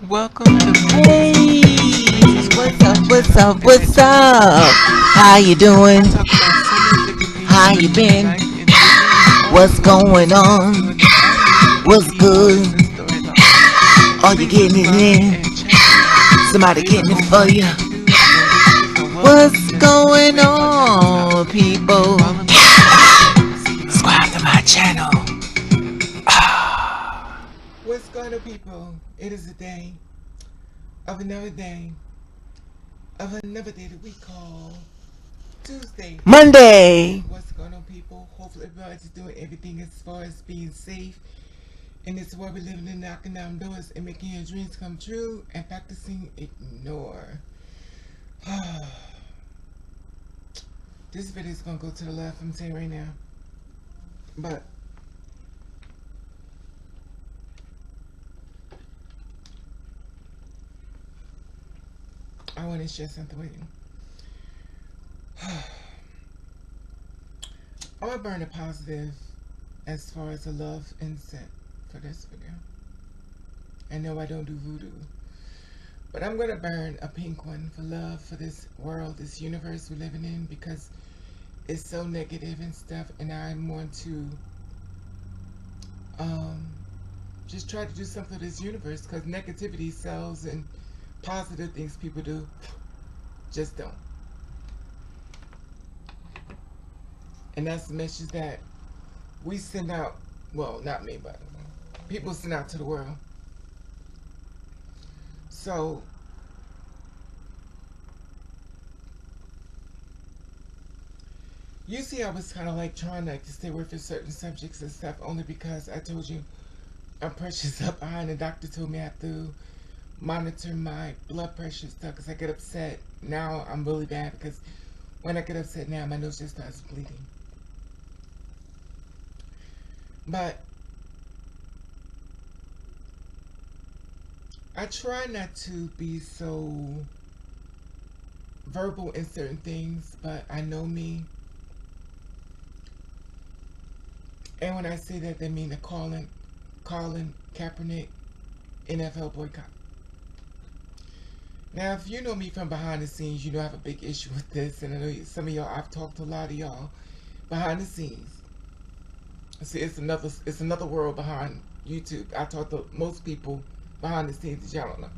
Welcome to Hey, what's up? What's up? What's up? How you doing? talk about so many different things How you related to been? life and living and all What's sorts of good going stuff on? to understand and get to What's see all the good? good stories out there. Are you Please getting it subscribe in? and check me out. Somebody There's getting it over for you? 102 linguistics or welcome What's to the going Integrate Podcast on, House. people? Follow me on Instagram. See you out Subscribe there. to my channel. What's going on, people? It is a day of another day that we call Tuesday. Monday. What's going on, people? Hopefully everybody's doing everything as far as being safe in this world we're living in, knocking down doors and making your dreams come true and practicing ignore. This video is gonna go to the left, I'm saying right now. But I want to share something with you. I'm gonna burn a positive as far as a love incense for this video. I know I don't do voodoo, but I'm gonna burn a pink one for love for this world, this universe we're living in, because it's so negative and stuff, and I want to just try to do something for this universe, because negativity sells and positive things people do just don't. And that's the message that we send out, well, not me, but people send out to the world. So you see, I was kind of like trying like to stay away from certain subjects and stuff, only because I told you I'm precious up behind. The doctor told me I have to monitor my blood pressure stuff because I get upset. Now I'm really bad because when I get upset now, my nose just starts bleeding. But I try not to be so verbal in certain things, but I know me. And when I say that, they mean the Colin Kaepernick NFL boycott. Now, if you know me from behind the scenes, you know I have a big issue with this, and I know some of y'all, I've talked to a lot of y'all behind the scenes. See, it's another world behind YouTube. I talk to most people behind the scenes that y'all don't know.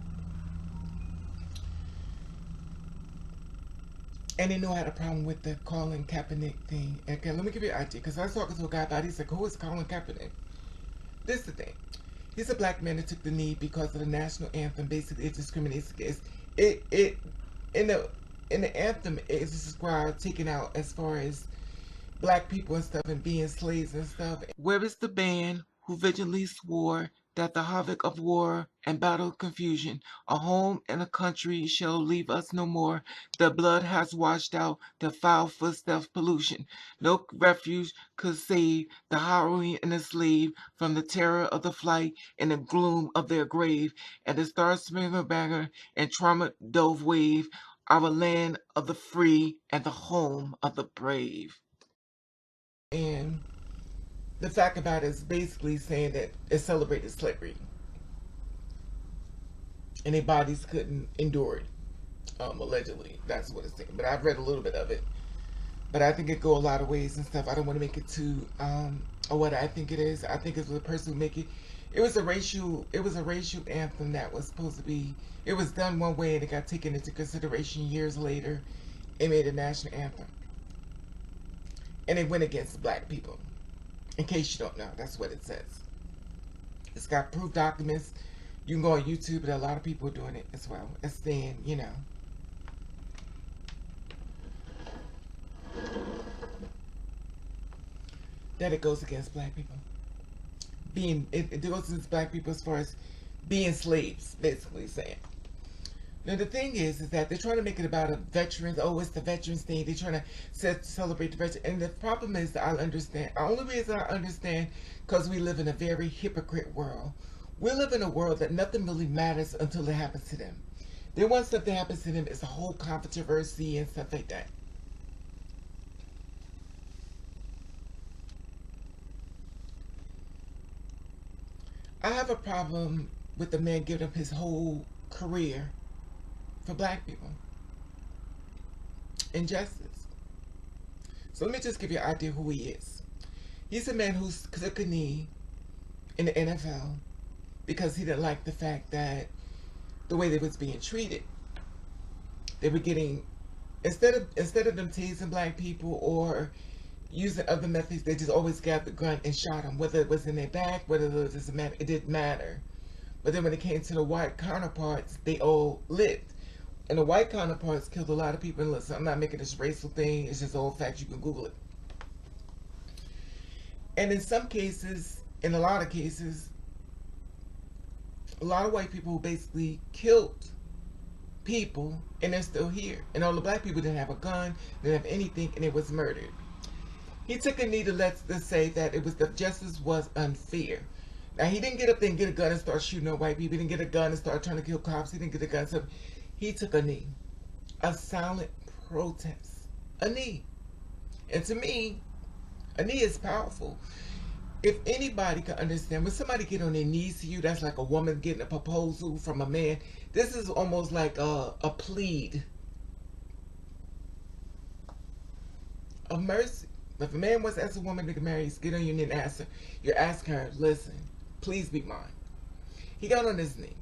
And they know I had a problem with the Colin Kaepernick thing. Okay, let me give you an idea, because I was talking to a guy about it. He's like, who is Colin Kaepernick? This is the thing. He's a black man that took the knee because of the national anthem. Basically, it discriminates against it. In the anthem, it is described taken out as far as black people and stuff and being slaves and stuff. Where is the band who vigilantly swore that the havoc of war and battle confusion, a home and a country shall leave us no more. The blood has washed out the foul footsteps pollution. No refuge could save the harrowing and the slave from the terror of the flight and the gloom of their grave. And the star spangled banner and trumpet dove wave, our land of the free and the home of the brave. And the fact about it is basically saying that it celebrated slavery and their bodies couldn't endure it. Allegedly, that's what it's saying. But I've read a little bit of it. But I think it go a lot of ways and stuff. I don't want to make it too or what I think it is. I think it's the person who make it. It was a racial anthem that was supposed to be. It was done one way and it got taken into consideration years later. It made a national anthem, and it went against black people. In case you don't know, that's what it says. It's got proof documents. You can go on YouTube, but a lot of people are doing it as well. It's saying, that it goes against black people. It goes against black people as far as being slaves, basically saying. Now the thing is that they're trying to make it about a veterans. Oh, it's the veterans thing. They're trying to celebrate the veterans. And the problem is that I understand. The only reason I understand because we live in a very hypocrite world. We live in a world that nothing really matters until it happens to them. Then once something happens to them, it's a whole controversy and stuff like that. I have a problem with the man giving up his whole career for black people. Injustice. So let me just give you an idea who he is. He's a man who took a knee in the NFL because he didn't like the fact that the way they was being treated. They were getting, instead of them teasing black people or using other methods, they just always grabbed the gun and shot them, whether it was in their back, whether it was it didn't matter. But then when it came to the white counterparts, they all lived. And the white counterparts killed a lot of people. And listen, I'm not making this racial thing. It's just old facts. You can Google it. And in some cases, in a lot of cases, a lot of white people basically killed people, and they're still here. And all the black people didn't have a gun, didn't have anything, and it was murdered. He took a knee to let's say that it was the justice was unfair. Now, he didn't get up there and get a gun and start shooting at white people. He didn't get a gun and start trying to kill cops. He didn't get a gun. So he took a knee. A silent protest. A knee. And to me, a knee is powerful. If anybody can understand, when somebody get on their knees to you, that's like a woman getting a proposal from a man. This is almost like a plead of mercy. If a man wants to ask a woman to get married, get on your knee and ask her. You're asking her, listen, please be mine. He got on his knee.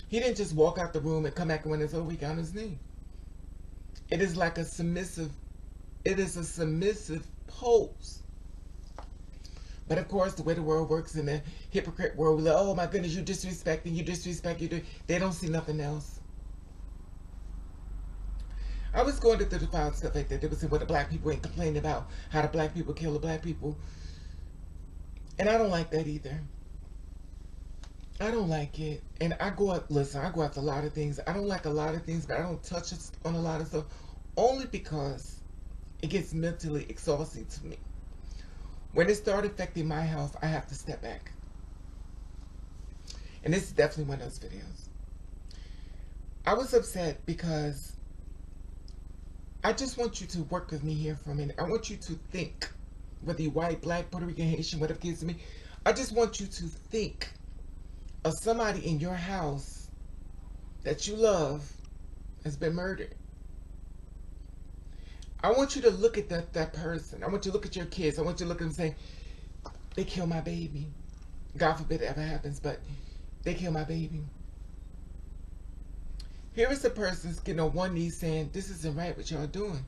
He didn't just walk out the room and come back when it's over. He got on his knee. It is like a submissive, it is a submissive pose. But of course, the way the world works in the hypocrite world, we're like, oh my goodness, you disrespecting, you disrespect, you do. They don't see nothing else. I was going through the file and stuff like that. They would say, well, the black people ain't complaining about how the black people kill the black people. And I don't like that either. I don't like it. And I go out, listen, I go after a lot of things. I don't like a lot of things, but I don't touch on a lot of stuff. Only because it gets mentally exhausting to me. When it started affecting my health, I have to step back. And this is definitely one of those videos. I was upset because I just want you to work with me here for a minute. I want you to think, whether you're white, black, Puerto Rican, Haitian, whatever it is to me. I just want you to think of somebody in your house that you love has been murdered. I want you to look at that person. I want you to look at your kids. I want you to look at them and say, they killed my baby. God forbid it ever happens, but they killed my baby. Here is a person getting on one knee saying, this isn't right what y'all doing.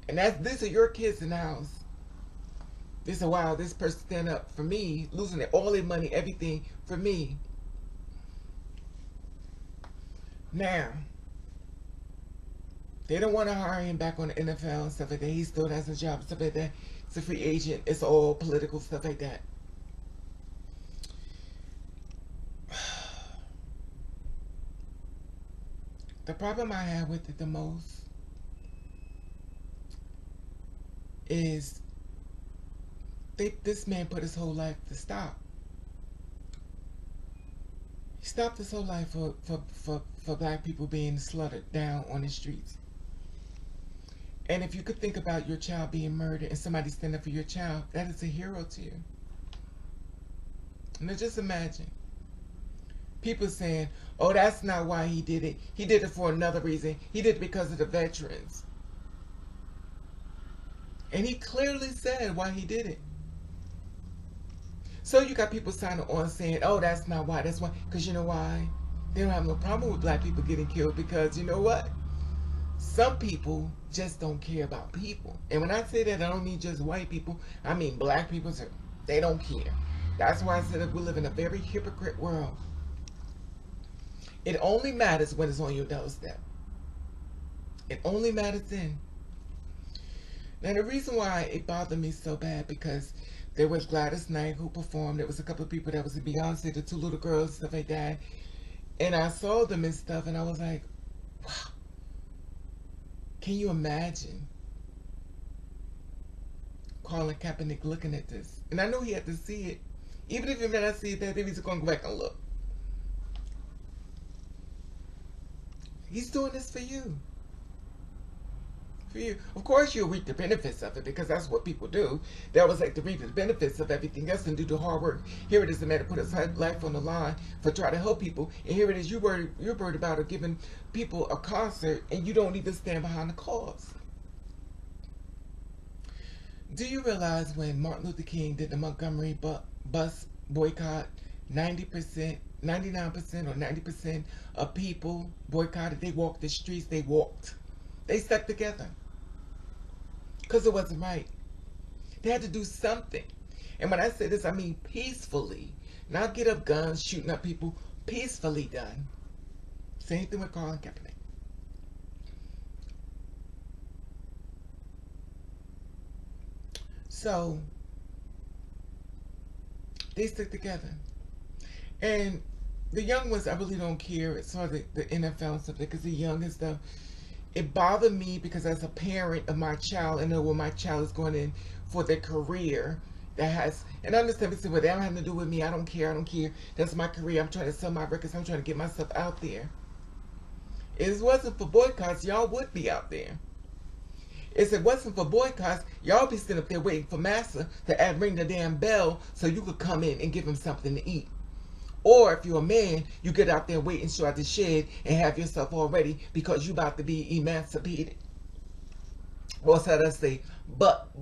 And these are your kids in the house. They say, wow, this person stand up for me, losing all their money, everything for me. Now, they don't want to hire him back on the NFL and stuff like that. He still has a job, stuff like that. It's a free agent. It's all political, stuff like that. The problem I have with it the most is this man put his whole life to stop. He stopped his whole life for black people being slaughtered down on the streets. And if you could think about your child being murdered and somebody stand up for your child, that is a hero to you. Now just imagine. People saying, oh, that's not why he did it. He did it for another reason. He did it because of the veterans. And he clearly said why he did it. So you got people signing on saying, oh, that's not why. That's why. Because you know why? They don't have no problem with black people getting killed because you know what? Some people just don't care about people. And when I say that, I don't mean just white people. I mean black people too. They don't care. That's why I said that we live in a very hypocrite world. It only matters when it's on your doorstep. It only matters then. Now the reason why it bothered me so bad because there was Gladys Knight who performed. There was a couple of people that was in Beyonce, the two little girls, stuff like that. And I saw them and stuff and I was like, wow. Can you imagine Colin Kaepernick looking at this? And I know he had to see it. Even if he may not see it, that he's going to go back and look. He's doing this for you. for you. Of course, you'll reap the benefits of it because that's what people do. They always like to reap the benefits of everything else and do the hard work. Here it is, the man that put his life on the line for trying to help people, and here it is, you're worried about giving people a concert, and you don't even stand behind the cause. Do you realize when Martin Luther King did the Montgomery bus boycott, 90%, 99% or 90% of people boycotted? They walked the streets, they walked. They stuck together. Because it wasn't right. They had to do something. And when I say this, I mean peacefully. Not get up guns, shooting up people. Peacefully done. Same thing with Colin Kaepernick. So, they stick together. And the young ones, I really don't care. It's sort of the NFL and stuff, because the young and stuff, it bothered me because as a parent of my child, and know when my child is going in for their career, that has, and I understand this, but that don't have to do with me. I don't care. That's my career. I'm trying to sell my records. I'm trying to get myself out there. If it wasn't for boycotts, y'all would be out there. If it wasn't for boycotts, y'all be sitting up there waiting for Massa to ring the damn bell so you could come in and give him something to eat. Or if you're a man, you get out there, wait and show out the shed and have yourself all ready because you about to be emancipated. What's that I say? Bucking.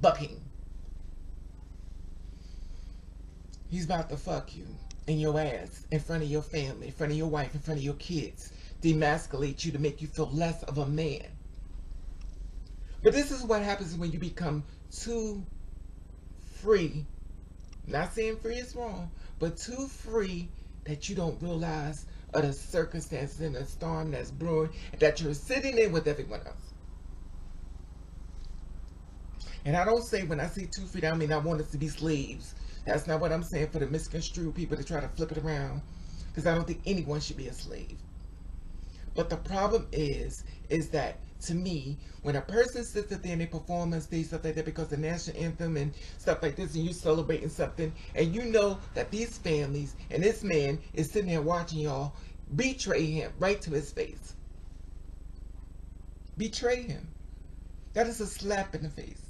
Bucking. He's about to fuck you in your ass, in front of your family, in front of your wife, in front of your kids. Demasculate you to make you feel less of a man. But this is what happens when you become too free. Not saying free is wrong, but too free that you don't realize of the circumstances and the storm that's brewing that you're sitting in with everyone else. And I don't say, when I say too free, I mean I want us to be slaves. That's not what I'm saying for the misconstrued people to try to flip it around. Because I don't think anyone should be a slave. But the problem is that, to me, when a person sits up there and they perform on stage, stuff like that, because the national anthem and stuff like this, and you celebrating something, and you know that these families and this man is sitting there watching y'all betray him right to his face. Betray him. That is a slap in the face.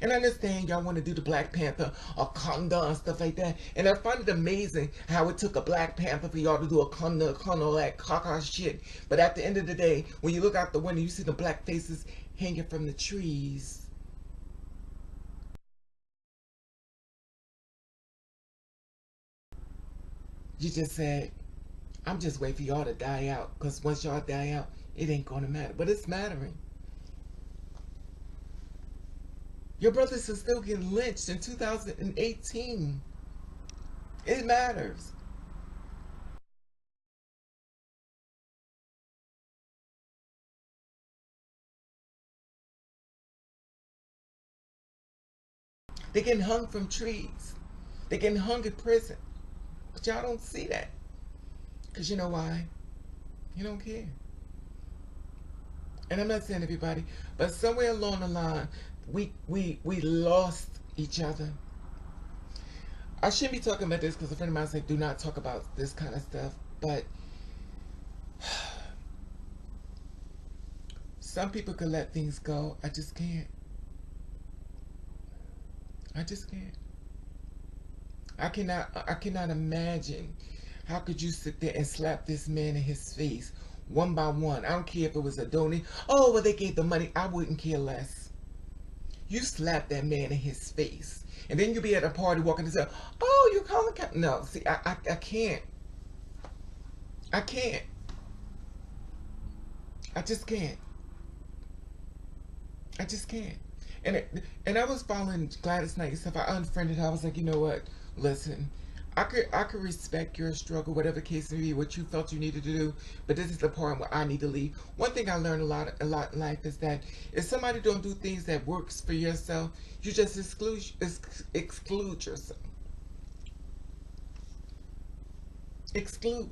And I understand y'all want to do the Black Panther or Conda and stuff like that. And I find it amazing how it took a Black Panther for y'all to do a Conda, all that caca shit. But at the end of the day, when you look out the window, you see the black faces hanging from the trees. You just said, I'm just waiting for y'all to die out. Because once y'all die out, it ain't going to matter. But it's mattering. Your brothers are still getting lynched in 2018. It matters. They're getting hung from trees. They're getting hung in prison. But y'all don't see that. Because you know why? You don't care. And I'm not saying everybody, but somewhere along the line, we lost each other. I shouldn't be talking about this because a friend of mine said do not talk about this kind of stuff, but some people can let things go. I just can't. I just can't. I cannot imagine how could you sit there and slap this man in his face one by one. I don't care if it was a donation. Oh, well, they gave the money. I wouldn't care less. You slap that man in his face. And then you be at a party walking and say, oh, you're calling Kaepernick. No, see, I can't. I can't. I just can't. I just can't. And I was following Gladys Knight and stuff. I unfriended her. I was like, you know what? Listen, I could respect your struggle, whatever the case may be, what you felt you needed to do, but this is the part where I need to leave. One thing I learned a lot in life is that if somebody don't do things that works for yourself, you just exclude yourself. Exclude.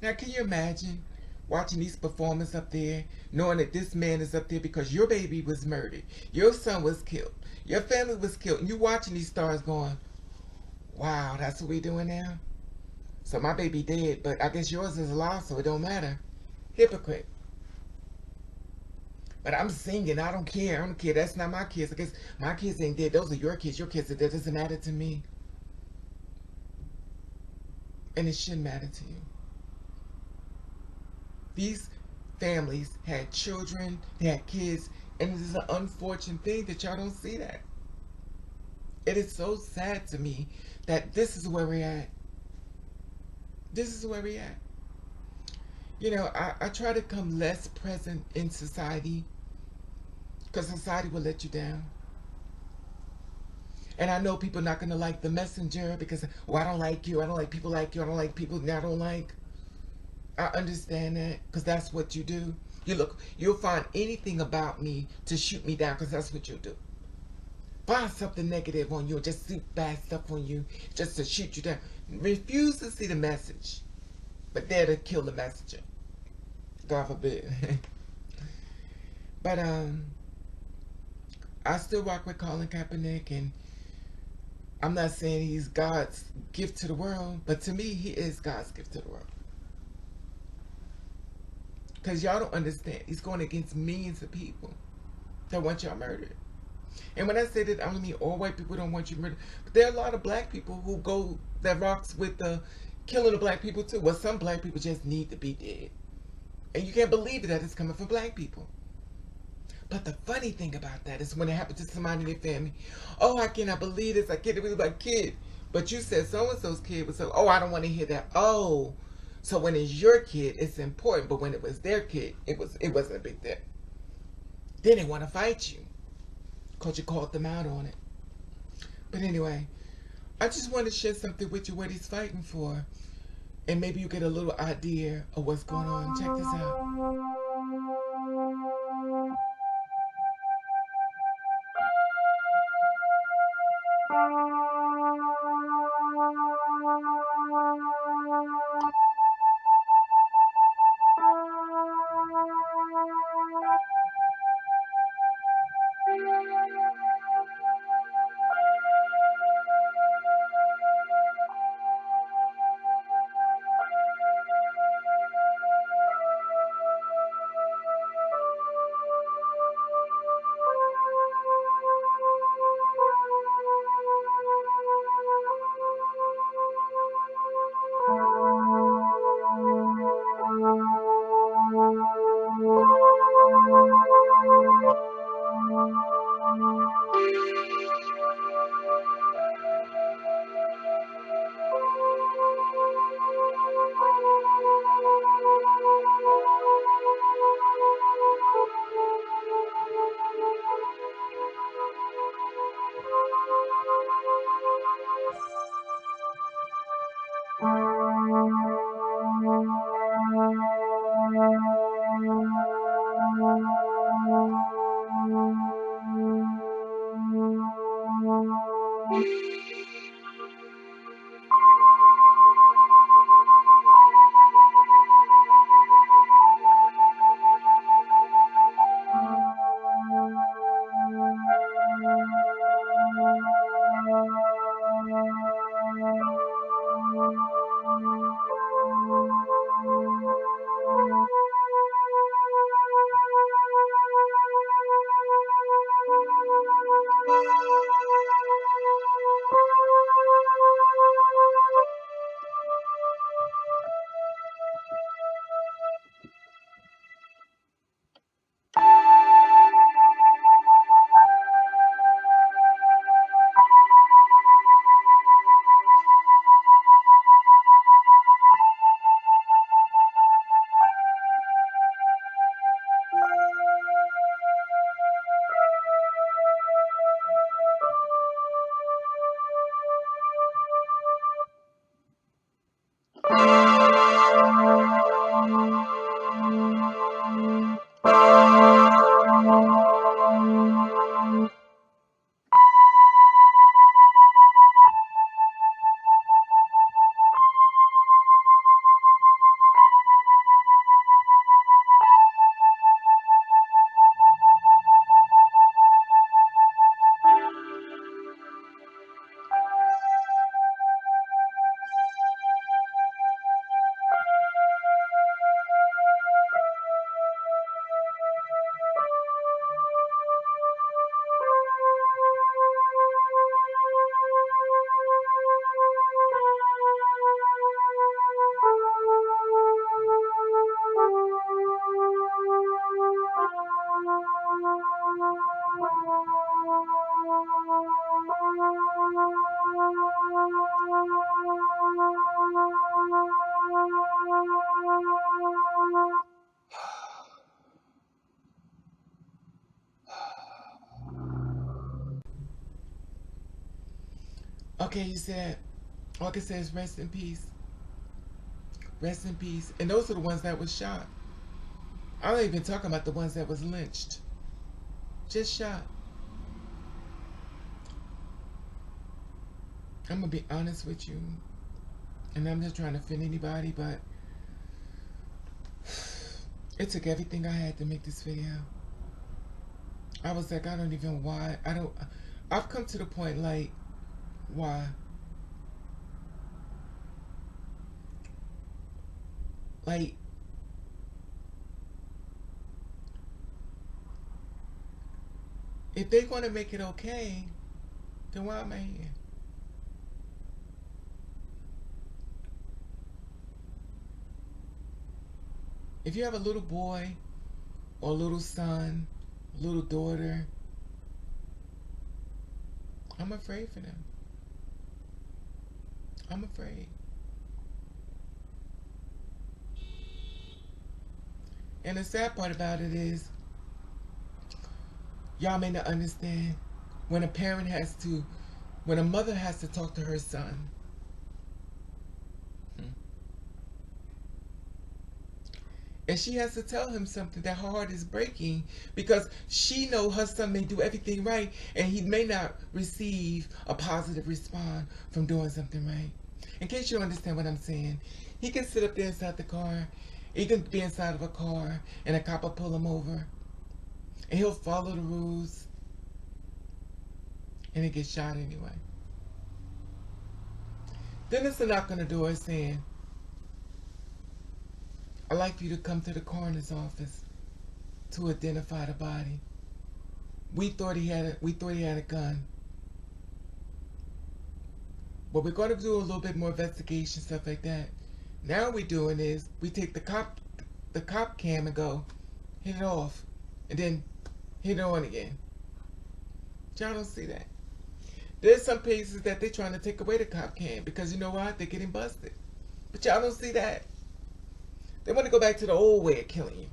Now, can you imagine watching these performers up there, knowing that this man is up there because your baby was murdered, your son was killed, your family was killed, and you watching these stars going, wow, that's what we doing now? So my baby dead, but I guess yours is lost, so it don't matter. Hypocrite. But I'm singing. I don't care. I don't care. That's not my kids. I guess my kids ain't dead. Those are your kids. Your kids are dead. It doesn't matter to me. And it shouldn't matter to you. These families had children. They had kids. And it is an unfortunate thing that y'all don't see that. It is so sad to me that this is where we're at. This is where we're at. You know, I try to come less present in society because society will let you down. And I know people are not going to like the messenger because, well, I don't like you. I don't like people like you. I don't like people that I don't like. I understand that because that's what you do. You'll find anything about me to shoot me down because that's what you do. Find something negative on you or just see bad stuff on you just to shoot you down. Refuse to see the message, but there to kill the messenger. God forbid. But I still rock with Colin Kaepernick, and I'm not saying he's God's gift to the world, but to me, he is God's gift to the world. Because y'all don't understand. He's going against millions of people that want y'all murdered. And when I say that, I don't mean all white people don't want you murdered. But there are a lot of black people who go, that rocks with the killing of black people too. Well, some black people just need to be dead. And you can't believe that it's coming from black people. But the funny thing about that is when it happens to somebody in their family, oh, I cannot believe this. I can't believe my kid. But you said so-and-so's kid was so, oh, I don't want to hear that. Oh, so when it's your kid, it's important. But when it was their kid, it wasn't a big deal. Then they want to fight you because you called them out on it. But anyway, I just want to share something with you what he's fighting for. And maybe you get a little idea of what's going on. Check this out. Okay, you said, all I can say is rest in peace. Rest in peace. And those are the ones that was shot. I'm not even talking about the ones that was lynched. Just shot. I'm going to be honest with you. And I'm just trying to offend anybody, but it took everything I had to make this video. I was like, I don't even why. I've come to the point like, why? Like, if they want to make it okay, then why am I here? If you have a little boy or a little son, a little daughter, I'm afraid for them. I'm afraid. And the sad part about it is, y'all may not understand when when a mother has to talk to her son. And she has to tell him something that her heart is breaking because she know her son may do everything right and he may not receive a positive response from doing something right. In case you don't understand what I'm saying, he can sit up there inside the car, he can be inside of a car and a cop will pull him over and he'll follow the rules and he gets shot anyway. Then there's a knock on the door saying, I'd like for you to come to the coroner's office to identify the body. We thought he had a gun. But we're going to do a little bit more investigation, stuff like that. Now what we're doing is we take the cop cam and go hit it off and then hit it on again. Y'all don't see that. There's some places that they're trying to take away the cop cam because you know what? They're getting busted. But y'all don't see that. They want to go back to the old way of killing you.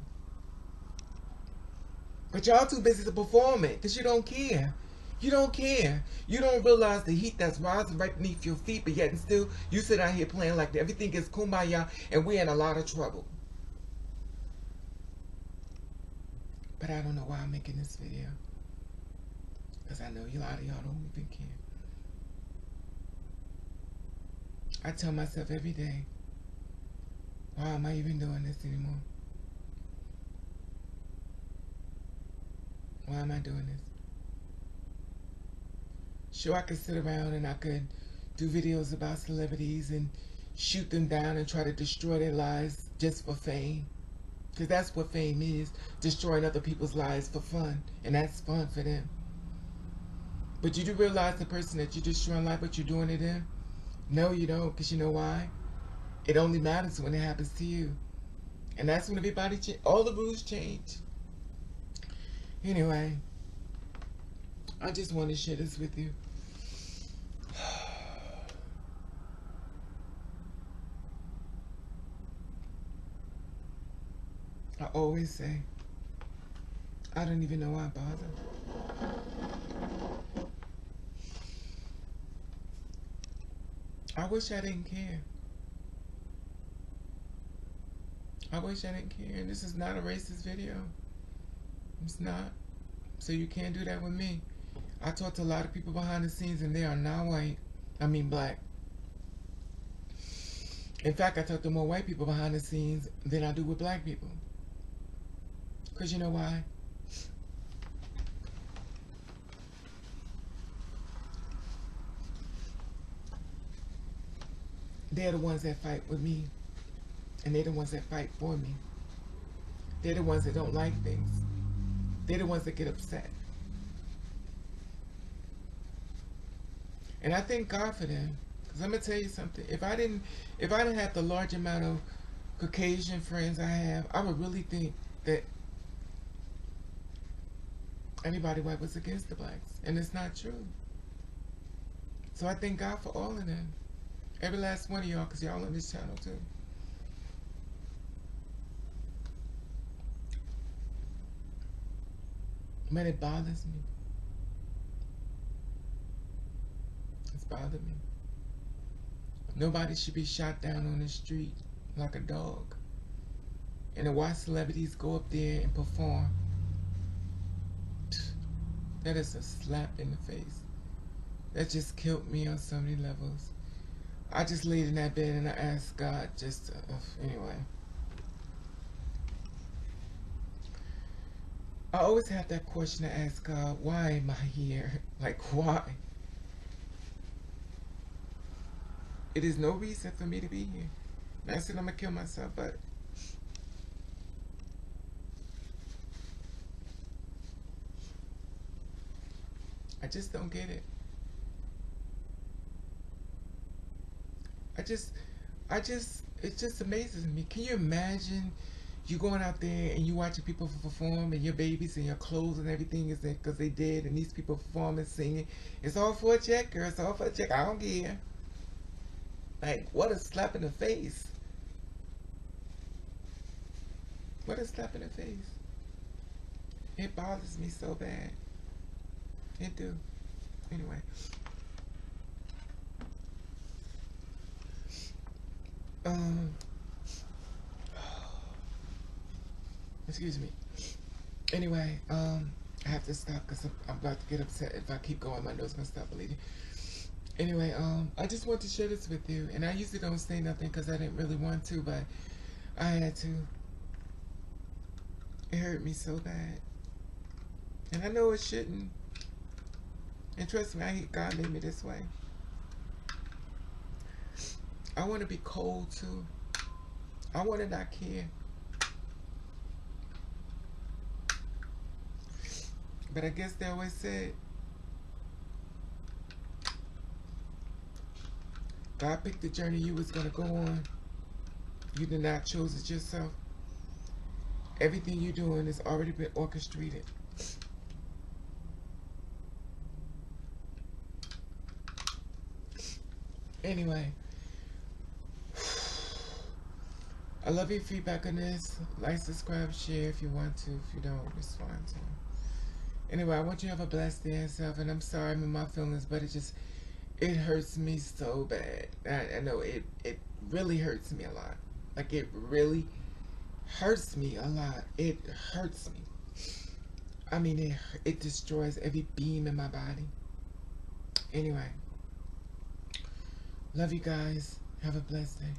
But y'all too busy to perform it because you don't care. You don't care. You don't realize the heat that's rising right beneath your feet, but yet and still you sit out here playing like everything is kumbaya and we're in a lot of trouble. But I don't know why I'm making this video. Because I know a lot of y'all don't even care. I tell myself every day, why am I even doing this anymore? Why am I doing this? Sure, I could sit around and I could do videos about celebrities and shoot them down and try to destroy their lives just for fame. Because that's what fame is, destroying other people's lives for fun. And that's fun for them. But you do realize the person that you're destroying life, what you're doing to them? No, you don't, because you know why? It only matters when it happens to you. And that's when everybody, all the rules change. Anyway, I just want to share this with you. I always say, I don't even know why I bother. I wish I didn't care. I wish I didn't care. And this is not a racist video. It's not. So you can't do that with me. I talk to a lot of people behind the scenes and they are not white. I mean black. In fact, I talk to more white people behind the scenes than I do with black people. Because you know why? They're the ones that fight with me. And they're the ones that fight for me. They're the ones that don't like things. They're the ones that get upset. And I thank God for them. Because I'm going to tell you something. If I didn't have the large amount of Caucasian friends I have, I would really think that anybody white was against the blacks. And it's not true. So I thank God for all of them. Every last one of y'all, because y'all on this channel too. Man, it bothers me. things bother me. Nobody should be shot down on the street like a dog. And to watch celebrities go up there and perform, that is a slap in the face. That just killed me on so many levels. I just laid in that bed and I asked God just to, anyway. I always have that question to ask God, why am I here? Like, why? It is no reason for me to be here. Not saying I'm going to kill myself, but I just don't get it. It just amazes me. Can you imagine you going out there and you watching people perform and your babies and your clothes and everything is there because they did, and these people performing, singing. It's all for a check, girl. It's all for a check. I don't care. Like, what a slap in the face. What a slap in the face. It bothers me so bad. It do. Anyway. Excuse me. Anyway, I have to stop because I'm about to get upset. If I keep going, my nose gonna stop bleeding. Anyway, I just want to share this with you, and I usually don't say nothing because I didn't really want to, but I had to. It hurt me so bad, and I know it shouldn't. And trust me, God made me this way. I want to be cold too. I want to not care. But I guess they always said, God picked the journey you was going to go on. You did not choose it yourself. Everything you're doing has already been orchestrated. Anyway, I love your feedback on this. Like, subscribe, share if you want to. If you don't, respond to. Anyway, I want you to have a blessed day and stuff. And I'm sorry I'm in my feelings, but it hurts me so bad. I know it really hurts me a lot. Like, it really hurts me a lot. It hurts me. I mean, it destroys every beam in my body. Anyway, love you guys. Have a blessed day.